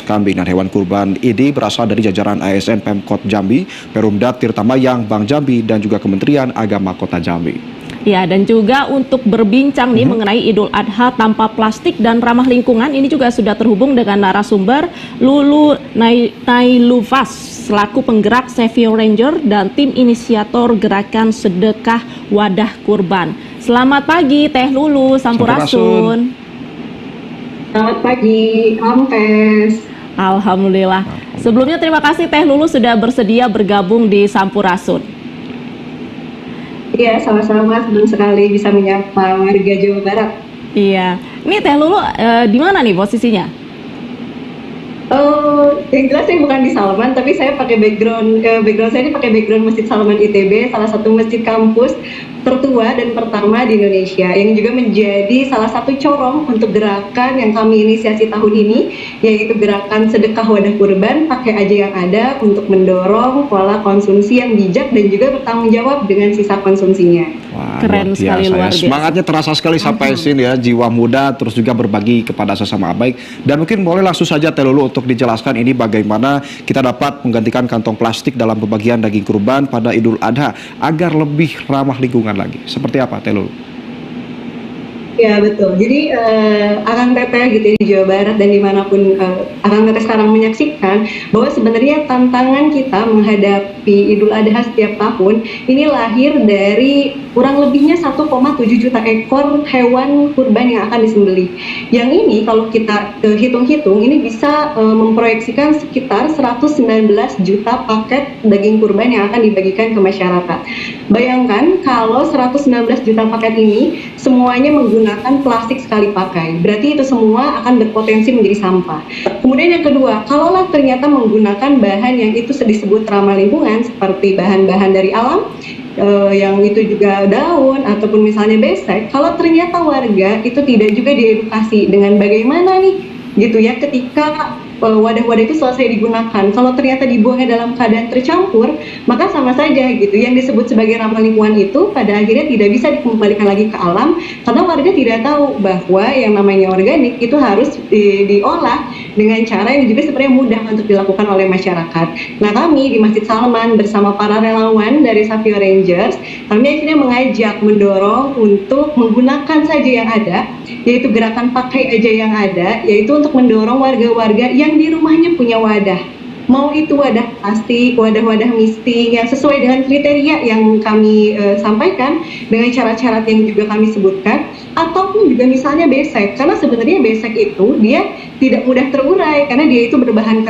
kambing dan hewan kurban ini berasal dari jajaran ASN Pemkot Jambi, Perumda Tirta Mayang, Bank Jambi, dan juga Kementerian Agama Kota Jambi. Ya, dan juga untuk berbincang nih mengenai Idul Adha tanpa plastik dan ramah lingkungan, ini juga sudah terhubung dengan narasumber Lulu Nailufas selaku penggerak Savio Ranger dan tim inisiator gerakan sedekah wadah kurban. Selamat pagi Teh Lulu, Sampurasun. Selamat pagi, Ampes. Alhamdulillah. Sebelumnya terima kasih Teh Lulu sudah bersedia bergabung di Sampurasun. Iya, sama-sama, senang sekali bisa menyapa warga Jawa Barat. Iya, ini Teh Lulu di mana nih posisinya? Yang jelas saya bukan di Salman, tapi saya pakai background saya ini pakai background Masjid Salman ITB, salah satu masjid kampus tertua dan pertama di Indonesia, yang juga menjadi salah satu corong untuk gerakan yang kami inisiasi tahun ini, yaitu gerakan sedekah wadah kurban pakai aja yang ada untuk mendorong pola konsumsi yang bijak dan juga bertanggung jawab dengan sisa konsumsinya. Wah, Keren sekali, luar biasa. Semangatnya terasa sekali sampai sini ya, jiwa muda terus juga berbagi kepada sesama baik. Dan mungkin boleh langsung saja Teh Lulu untuk dijelaskan ini bagaimana kita dapat menggantikan kantong plastik dalam pembagian daging kurban pada Idul Adha agar lebih ramah lingkungan lagi. Seperti apa Teh Lulu? Ya betul, jadi Akang Teteh gitu di Jawa Barat dan dimanapun Akang Teteh sekarang menyaksikan bahwa sebenarnya tantangan kita menghadapi Idul Adha setiap tahun ini lahir dari kurang lebihnya 1,7 juta ekor hewan kurban yang akan disembelih. Yang ini kalau kita hitung-hitung ini bisa memproyeksikan sekitar 119 juta paket daging kurban yang akan dibagikan ke masyarakat. Bayangkan kalau 119 juta paket ini semuanya menggunakan plastik sekali pakai, berarti itu semua akan berpotensi menjadi sampah. Kemudian yang kedua, kalaulah ternyata menggunakan bahan yang itu disebut ramah lingkungan seperti bahan-bahan dari alam, yang itu juga daun ataupun misalnya besek, kalau ternyata warga itu tidak juga diedukasi dengan bagaimana nih gitu ya ketika wadah-wadah itu selesai digunakan, kalau ternyata dibuangnya dalam keadaan tercampur, maka sama saja gitu. Yang disebut sebagai ramah lingkungan itu pada akhirnya tidak bisa dikembalikan lagi ke alam karena warga tidak tahu bahwa yang namanya organik itu harus diolah dengan cara yang juga sebenarnya mudah untuk dilakukan oleh masyarakat. Nah, kami di Masjid Salman bersama para relawan dari Savio Rangers, kami akhirnya mengajak, mendorong untuk menggunakan saja yang ada, yaitu gerakan pakai aja yang ada, yaitu untuk mendorong warga-warga yang di rumahnya punya wadah, mau itu wadah plastik, wadah-wadah misting yang sesuai dengan kriteria yang kami sampaikan dengan syarat-syarat yang juga kami sebutkan, ataupun juga misalnya besek, karena sebenarnya besek itu dia tidak mudah terurai karena dia itu berbahan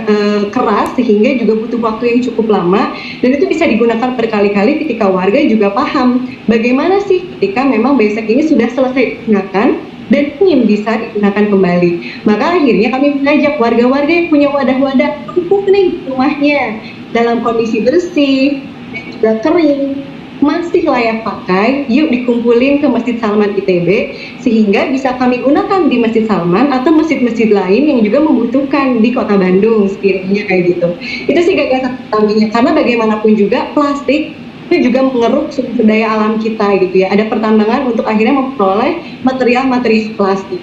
keras sehingga juga butuh waktu yang cukup lama dan itu bisa digunakan berkali-kali ketika warga juga paham bagaimana sih ketika memang besek ini sudah selesai digunakan dan ingin bisa digunakan kembali. Maka akhirnya kami mengajak warga-warga yang punya wadah-wadah tumpuk nih rumahnya dalam kondisi bersih dan juga kering, masih layak pakai, yuk dikumpulin ke Masjid Salman ITB sehingga bisa kami gunakan di Masjid Salman atau masjid-masjid lain yang juga membutuhkan di Kota Bandung sekiranya kayak gitu. Itu sih gagasan utamanya, karena bagaimanapun juga plastik itu juga mengeruk sumber daya alam kita gitu ya. Ada pertambangan untuk akhirnya memperoleh material-material plastik.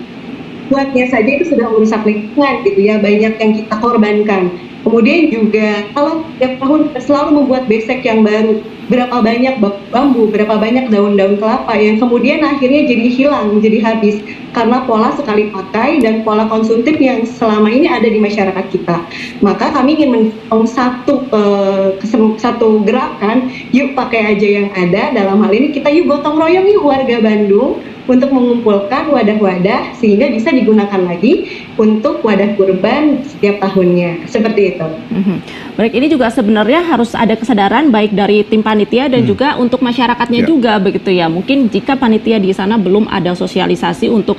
Buatnya saja itu sudah merusak lingkungan gitu ya, banyak yang kita korbankan. Kemudian juga kalau tiap tahun selalu membuat besek yang baru, berapa banyak bambu, berapa banyak daun-daun kelapa yang kemudian akhirnya jadi hilang, jadi habis karena pola sekali pakai dan pola konsumtif yang selama ini ada di masyarakat kita. Maka kami ingin mendorong satu gerakan, yuk pakai aja yang ada. Dalam hal ini kita yuk gotong royong yuk warga Bandung untuk mengumpulkan wadah-wadah sehingga bisa digunakan lagi untuk wadah kurban setiap tahunnya, seperti itu. Baik, ini juga sebenarnya harus ada kesadaran baik dari tim panitia dan juga untuk masyarakatnya juga begitu ya. Mungkin jika panitia di sana belum ada sosialisasi untuk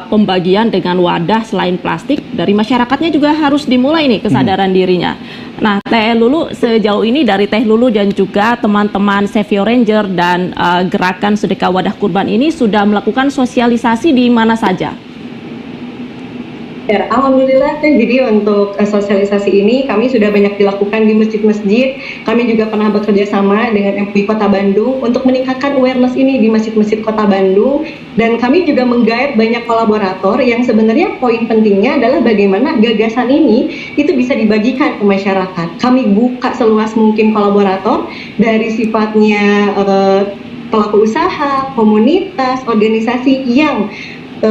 pembagian dengan wadah selain plastik, dari masyarakatnya juga harus dimulai nih kesadaran dirinya. Nah, Teh Lulu, sejauh ini dari Teh Lulu dan juga teman-teman Savio Ranger dan gerakan sedekah wadah kurban ini sudah melakukan sosialisasi di mana saja? Ya, alhamdulillah kan jadi untuk sosialisasi ini kami sudah banyak dilakukan di masjid-masjid. Kami juga pernah bekerja sama dengan MUI Kota Bandung untuk meningkatkan awareness ini di masjid-masjid Kota Bandung, dan kami juga menggait banyak kolaborator yang sebenarnya poin pentingnya adalah bagaimana gagasan ini itu bisa dibagikan ke masyarakat. Kami buka seluas mungkin kolaborator dari sifatnya pelaku usaha, komunitas, organisasi yang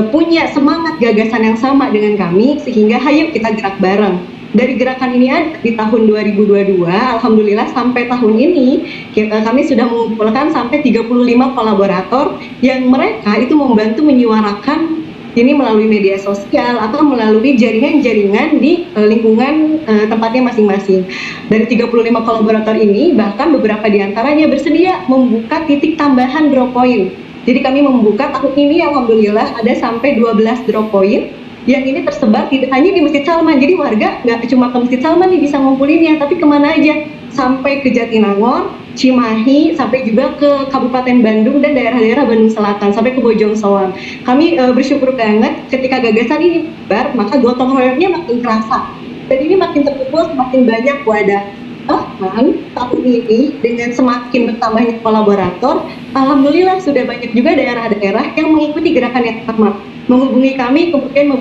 punya semangat gagasan yang sama dengan kami, sehingga hayo kita gerak bareng. Dari gerakan ini ada di tahun 2022, alhamdulillah sampai tahun ini kami sudah mengumpulkan sampai 35 kolaborator yang mereka itu membantu menyuarakan ini melalui media sosial atau melalui jaringan-jaringan di lingkungan tempatnya masing-masing. Dari 35 kolaborator ini, bahkan beberapa di antaranya bersedia membuka titik tambahan drop point. Jadi kami membuka tahun ini alhamdulillah ada sampai 12 drop point yang ini tersebar tidak hanya di Masjid Salman. Jadi warga nggak cuma ke Masjid Salman nih bisa ngumpulinnya, tapi kemana aja, sampai ke Jatinangor, Cimahi, sampai juga ke Kabupaten Bandung dan daerah-daerah Bandung Selatan, sampai ke Bojong Soang. Kami bersyukur banget ketika gagasan ini bar, maka gotong royongnya makin kerasa. Dan ini makin terkumpul, semakin banyak wadah. Bahkan tahun ini dengan semakin bertambahnya kolaborator, alhamdulillah sudah banyak juga daerah-daerah yang mengikuti gerakan yang sama. Menghubungi kami kemudian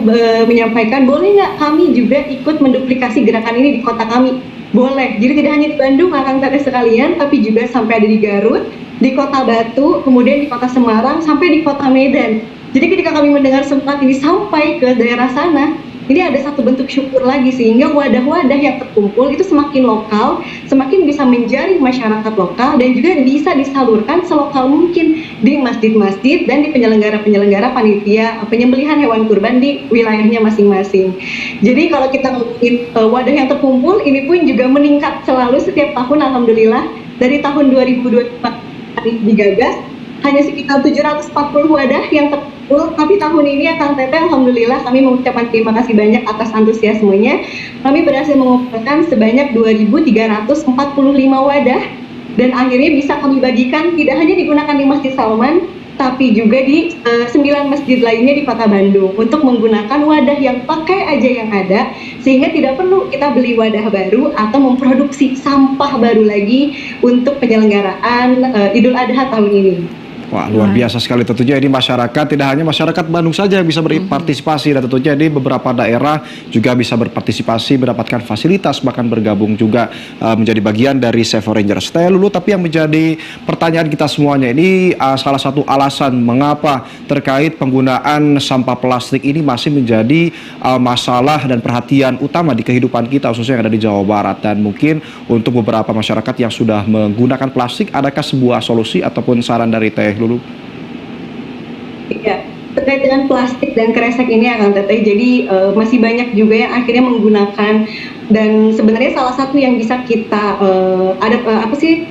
menyampaikan boleh nggak kami juga ikut menduplikasi gerakan ini di kota kami. Boleh, jadi tidak hanya di Bandung akan ada sekalian, tapi juga sampai ada di Garut, di Kota Batu, kemudian di Kota Semarang, sampai di Kota Medan. Jadi ketika kami mendengar sempat ini sampai ke daerah sana, ini ada satu bentuk syukur lagi, sehingga wadah-wadah yang terkumpul itu semakin lokal, semakin bisa menjaring masyarakat lokal, dan juga bisa disalurkan selokal mungkin di masjid-masjid dan di penyelenggara-penyelenggara panitia penyembelihan hewan kurban di wilayahnya masing-masing. Jadi kalau kita ngomongin wadah yang terkumpul, ini pun juga meningkat selalu setiap tahun, alhamdulillah. Dari tahun 2024 digagas, hanya sekitar 740 wadah yang terkumpul, tapi tahun ini Kang Teteh alhamdulillah kami mengucapkan terima kasih banyak atas antusiasmenya. Kami berhasil mengumpulkan sebanyak 2.345 wadah, dan akhirnya bisa kami bagikan tidak hanya digunakan di Masjid Salman, tapi juga di 9 masjid lainnya di Kota Bandung untuk menggunakan wadah yang pakai aja yang ada, sehingga tidak perlu kita beli wadah baru atau memproduksi sampah baru lagi untuk penyelenggaraan Idul Adha tahun ini. Wah, luar biasa sekali tentunya ini masyarakat, tidak hanya masyarakat Bandung saja yang bisa berpartisipasi, dan tentunya di beberapa daerah juga bisa berpartisipasi, mendapatkan fasilitas, bahkan bergabung juga menjadi bagian dari Save Rangers. Teh Lulu, tapi yang menjadi pertanyaan kita semuanya ini salah satu alasan mengapa terkait penggunaan sampah plastik ini masih menjadi masalah dan perhatian utama di kehidupan kita, khususnya yang ada di Jawa Barat. Dan mungkin untuk beberapa masyarakat yang sudah menggunakan plastik, adakah sebuah solusi ataupun saran dari Teh Lulu? Iya, terkait dengan plastik dan kresek ini Kang Teteh, jadi masih banyak juga yang akhirnya menggunakan, dan sebenarnya salah satu yang bisa kita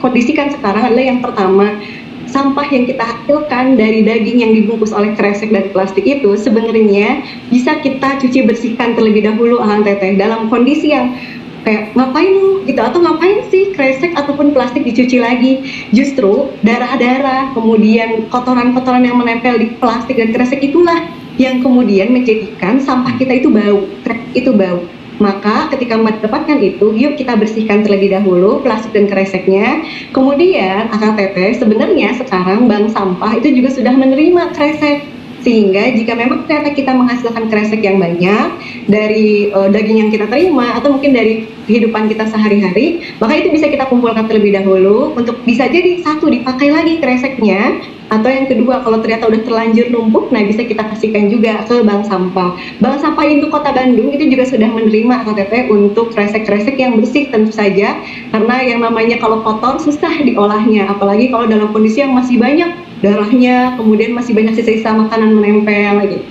kondisikan sekarang adalah yang pertama, sampah yang kita hasilkan dari daging yang dibungkus oleh kresek dan plastik itu sebenarnya bisa kita cuci bersihkan terlebih dahulu Kang Teteh, dalam kondisi yang kayak ngapain gitu, atau ngapain sih kresek ataupun plastik dicuci lagi. Justru darah-darah, kemudian kotoran-kotoran yang menempel di plastik dan kresek itulah yang kemudian menjadikan sampah kita itu bau, itu bau. Maka ketika mendapatkan itu, yuk kita bersihkan terlebih dahulu plastik dan kreseknya. Kemudian Akang Teteh, sebenarnya sekarang bank sampah itu juga sudah menerima kresek. Sehingga jika memang ternyata kita menghasilkan kresek yang banyak dari daging yang kita terima atau mungkin dari kehidupan kita sehari-hari, maka itu bisa kita kumpulkan terlebih dahulu untuk bisa jadi satu dipakai lagi kreseknya, atau yang kedua kalau ternyata udah terlanjur numpuk, nah bisa kita kasihkan juga ke bank sampah. Bank sampah Induk Kota Bandung itu juga sudah menerima KTP untuk kresek-kresek yang bersih tentu saja, karena yang namanya kalau kotor susah diolahnya, apalagi kalau dalam kondisi yang masih banyak darahnya, kemudian masih banyak sisa-sisa makanan menempel gitu.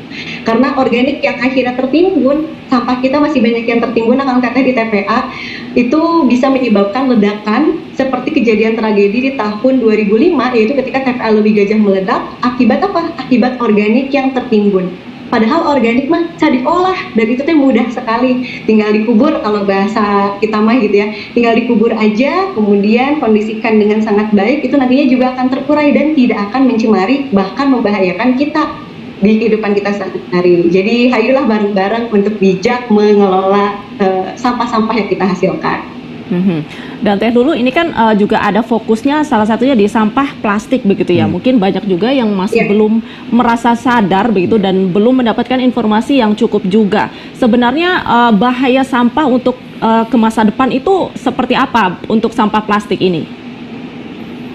Karena organik yang akhirnya tertimbun, sampah kita masih banyak yang tertimbun Kang Teteh di TPA, itu bisa menyebabkan ledakan seperti kejadian tragedi di tahun 2005, yaitu ketika TPA Leuwi Gajah meledak. Akibat apa? Akibat organik yang tertimbun. Padahal organik mah bisa diolah, dan itu tuh mudah sekali, tinggal dikubur kalau bahasa kita mah gitu ya, tinggal dikubur aja, kemudian kondisikan dengan sangat baik, itu nantinya juga akan terurai dan tidak akan mencemari bahkan membahayakan kita. di kehidupan kita sehari-hari. Jadi hayulah bareng-bareng untuk bijak mengelola sampah-sampah yang kita hasilkan. Dan Teh Lulu ini kan juga ada fokusnya salah satunya di sampah plastik begitu ya. Mungkin banyak juga yang masih belum merasa sadar begitu dan belum mendapatkan informasi yang cukup juga. Sebenarnya bahaya sampah untuk ke masa depan itu seperti apa untuk sampah plastik ini?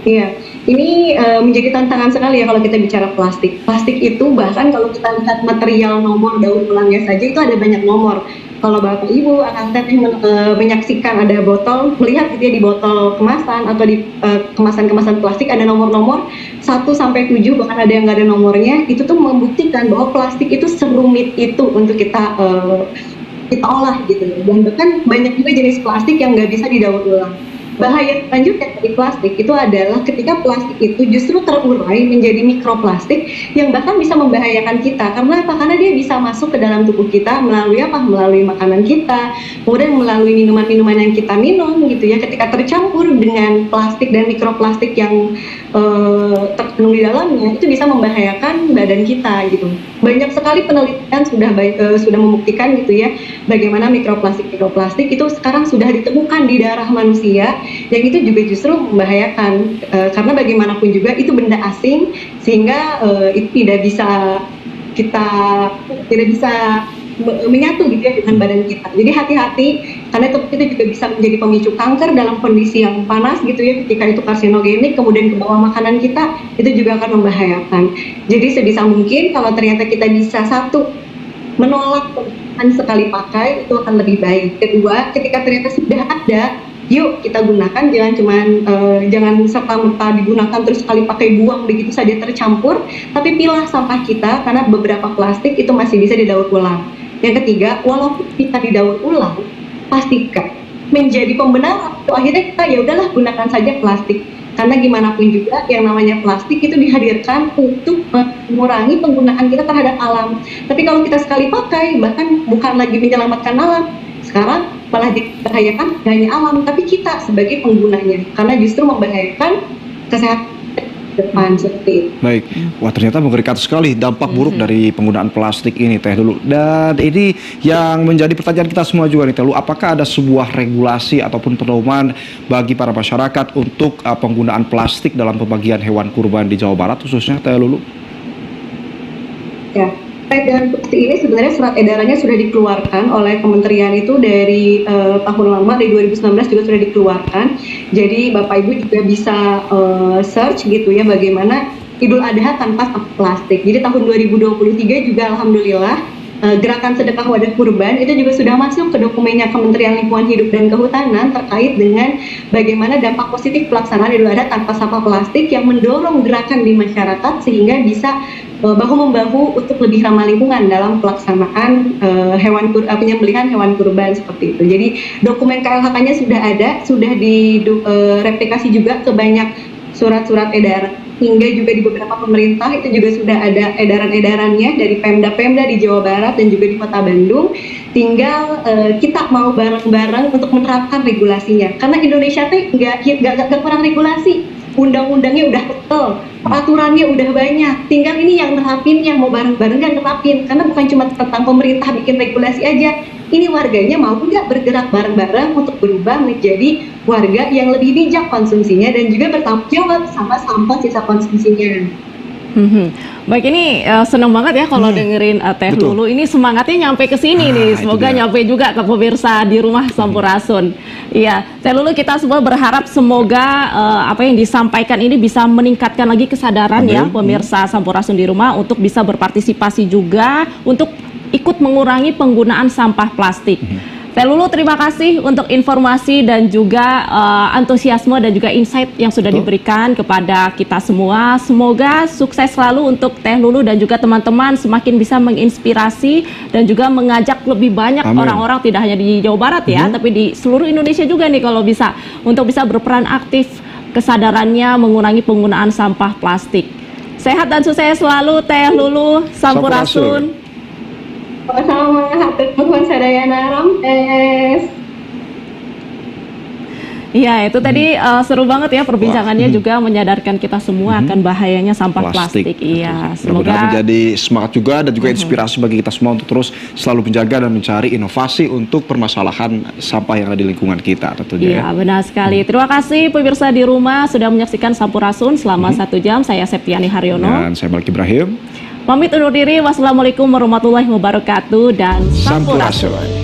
Iya, ini menjadi tantangan sekali ya kalau kita bicara plastik. Plastik itu bahkan kalau kita lihat material nomor daur ulangnya saja itu ada banyak nomor. Kalau Bapak Ibu akan menyaksikan ada botol, melihat gitu ya di botol kemasan atau di kemasan-kemasan plastik ada nomor-nomor 1 sampai 7, bahkan ada yang nggak ada nomornya. Itu tuh membuktikan bahwa plastik itu serumit itu untuk kita olah gitu. Dan bahkan banyak juga jenis plastik yang nggak bisa didaur ulang. Bahaya selanjutnya dari plastik itu adalah ketika plastik itu justru terurai menjadi mikroplastik yang bahkan bisa membahayakan kita. Karena apa? Karena dia bisa masuk ke dalam tubuh kita melalui apa? Melalui makanan kita, kemudian melalui minuman-minuman yang kita minum gitu ya. Ketika tercampur dengan plastik dan mikroplastik yang terkandung di dalamnya, itu bisa membahayakan badan kita gitu. Banyak sekali penelitian sudah membuktikan gitu ya, bagaimana mikroplastik itu sekarang sudah ditemukan di darah manusia, yang itu juga justru membahayakan karena bagaimanapun juga itu benda asing, sehingga itu tidak bisa menyatu gitu ya dengan badan kita. Jadi hati-hati karena itu juga bisa menjadi pemicu kanker dalam kondisi yang panas gitu ya. Ketika itu karsinogenik kemudian ke bawah makanan kita, itu juga akan membahayakan. Jadi sebisa mungkin kalau ternyata kita bisa satu menolak penggunaan sekali pakai, itu akan lebih baik. Kedua, ketika ternyata sudah ada, yuk kita gunakan, jangan serta-merta digunakan terus sekali pakai buang begitu saja tercampur, tapi pilah sampah kita karena beberapa plastik itu masih bisa didaur ulang. Yang ketiga, walaupun kita didaur ulang, pastikan menjadi pembenaran. Akhirnya kita ya udahlah gunakan saja plastik. Karena gimana pun juga yang namanya plastik itu dihadirkan untuk mengurangi penggunaan kita terhadap alam. Tapi kalau kita sekali pakai, bahkan bukan lagi menyelamatkan alam, sekarang malah membahayakan hanya alam, tapi kita sebagai penggunanya, karena justru membahayakan kesehatan depan seperti itu. Baik, wah ternyata mengerikan sekali dampak buruk dari penggunaan plastik ini Teh Lulu. Dan ini yang menjadi pertanyaan kita semua juga nih Teh Lulu, apakah ada sebuah regulasi ataupun pedoman bagi para masyarakat untuk penggunaan plastik dalam pembagian hewan kurban di Jawa Barat khususnya Teh Lulu? Ya, terkait dengan plastik ini sebenarnya surat edarannya sudah dikeluarkan oleh kementerian itu dari tahun lama, dari 2019 juga sudah dikeluarkan. Jadi Bapak Ibu juga bisa search gitu ya bagaimana Idul Adha tanpa sampah plastik. Jadi tahun 2023 juga alhamdulillah gerakan sedekah wadah kurban itu juga sudah masuk ke dokumennya Kementerian Lingkungan Hidup dan Kehutanan terkait dengan bagaimana dampak positif pelaksanaan Idul Adha tanpa sampah plastik yang mendorong gerakan di masyarakat sehingga bisa bahu-membahu untuk lebih ramah lingkungan dalam pelaksanaan penyembelihan hewan kurban seperti itu. Jadi dokumen KLHK-nya sudah ada, sudah direplikasi juga ke banyak surat-surat edaran, hingga juga di beberapa pemerintah itu juga sudah ada edaran-edarannya dari Pemda-Pemda di Jawa Barat dan juga di Kota Bandung. Tinggal kita mau bareng-bareng untuk menerapkan regulasinya. Karena Indonesia tuh nggak kurang regulasi. Undang-undangnya udah betul, peraturannya udah banyak. Tinggal ini yang nerapinnya mau bareng-bareng kan nerapin. Karena bukan cuma tentang pemerintah bikin regulasi aja. Ini warganya mau nggak bergerak bareng-bareng untuk berubah menjadi warga yang lebih bijak konsumsinya dan juga bertanggung jawab sama sampah sisa konsumsinya. Baik, ini senang banget ya kalau dengerin Teh Lulu. Ini semangatnya nyampe ke sini nih. Semoga nyampe juga ke pemirsa di rumah Sampurasun. Iya, Teh Lulu, kita semua berharap semoga apa yang disampaikan ini bisa meningkatkan lagi kesadaran ya pemirsa Sampurasun di rumah untuk bisa berpartisipasi juga untuk ikut mengurangi penggunaan sampah plastik. Teh Lulu, terima kasih untuk informasi dan juga antusiasme dan juga insight yang sudah diberikan kepada kita semua. Semoga sukses selalu untuk Teh Lulu dan juga teman-teman, semakin bisa menginspirasi dan juga mengajak lebih banyak orang-orang, tidak hanya di Jawa Barat ya, tapi di seluruh Indonesia juga nih kalau bisa, untuk bisa berperan aktif kesadarannya mengurangi penggunaan sampah plastik. Sehat dan sukses selalu Teh Lulu Sampurasun. Sama-sama, hatur nuhun sadayana Ramtes. Iya, itu tadi seru banget ya perbincangannya, juga menyadarkan kita semua akan bahayanya sampah plastik. Iya, Semoga semoga menjadi semangat juga dan juga inspirasi bagi kita semua untuk terus selalu menjaga dan mencari inovasi untuk permasalahan sampah yang ada di lingkungan kita tentunya. Iya, benar sekali. Terima kasih pemirsa di rumah sudah menyaksikan Sampurasun selama 1 jam. Saya Septiani Haryono. Dan saya Malik Ibrahim. Pamit undur diri. Wassalamualaikum warahmatullahi wabarakatuh dan Sampurasun. Sampurasun.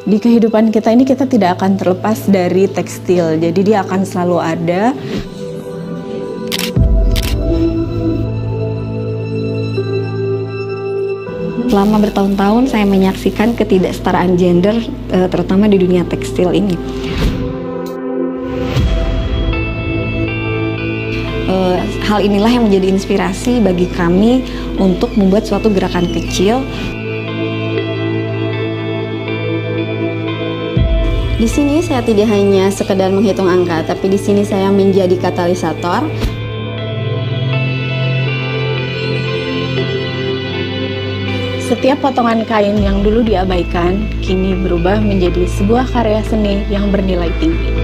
Di kehidupan kita ini kita tidak akan terlepas dari tekstil, jadi dia akan selalu ada. Selama bertahun-tahun saya menyaksikan ketidaksetaraan gender, terutama di dunia tekstil ini. Hal inilah yang menjadi inspirasi bagi kami untuk membuat suatu gerakan kecil. Di sini saya tidak hanya sekedar menghitung angka, tapi di sini saya menjadi katalisator. Setiap potongan kain yang dulu diabaikan, kini berubah menjadi sebuah karya seni yang bernilai tinggi.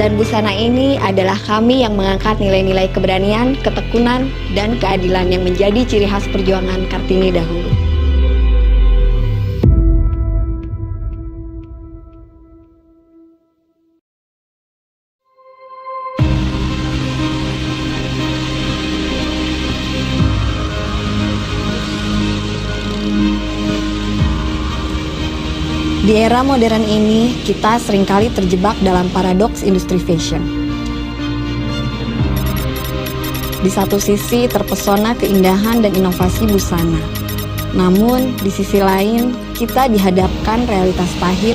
Dan busana ini adalah kami yang mengangkat nilai-nilai keberanian, ketekunan, dan keadilan yang menjadi ciri khas perjuangan Kartini dahulu. Di era modern ini, kita seringkali terjebak dalam paradoks industri fashion. Di satu sisi terpesona keindahan dan inovasi busana. Namun, di sisi lain, kita dihadapkan realitas pahit,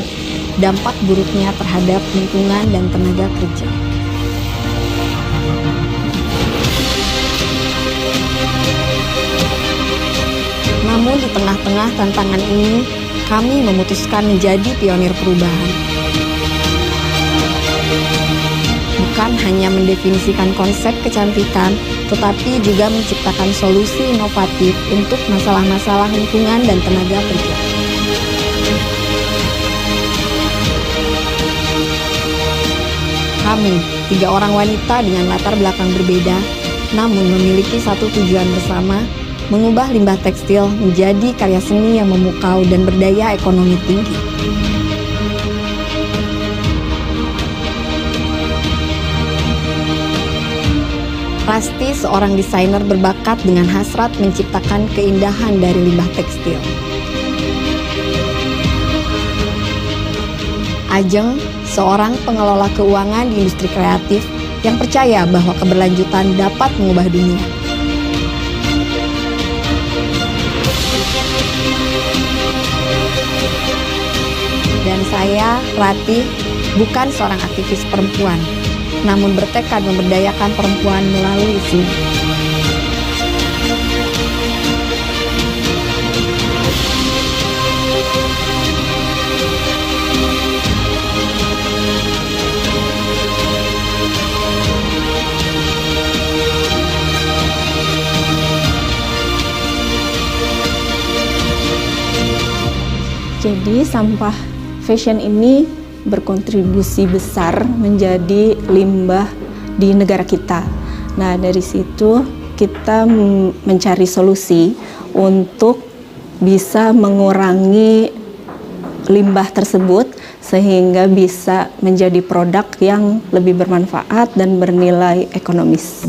dampak buruknya terhadap lingkungan dan tenaga kerja. Namun, di tengah-tengah tantangan ini, kami memutuskan menjadi pionir perubahan. Bukan hanya mendefinisikan konsep kecantikan, tetapi juga menciptakan solusi inovatif untuk masalah-masalah lingkungan dan tenaga kerja. Kami, 3 orang wanita dengan latar belakang berbeda, namun memiliki satu tujuan bersama, mengubah limbah tekstil menjadi karya seni yang memukau dan berdaya ekonomi tinggi. Rasti seorang desainer berbakat dengan hasrat menciptakan keindahan dari limbah tekstil. Ajeng, seorang pengelola keuangan di industri kreatif yang percaya bahwa keberlanjutan dapat mengubah dunia. Dan saya, Ratih, bukan seorang aktivis perempuan, namun bertekad memberdayakan perempuan melalui seni. Jadi sampah fashion ini berkontribusi besar menjadi limbah di negara kita. Nah, dari situ kita mencari solusi untuk bisa mengurangi limbah tersebut sehingga bisa menjadi produk yang lebih bermanfaat dan bernilai ekonomis.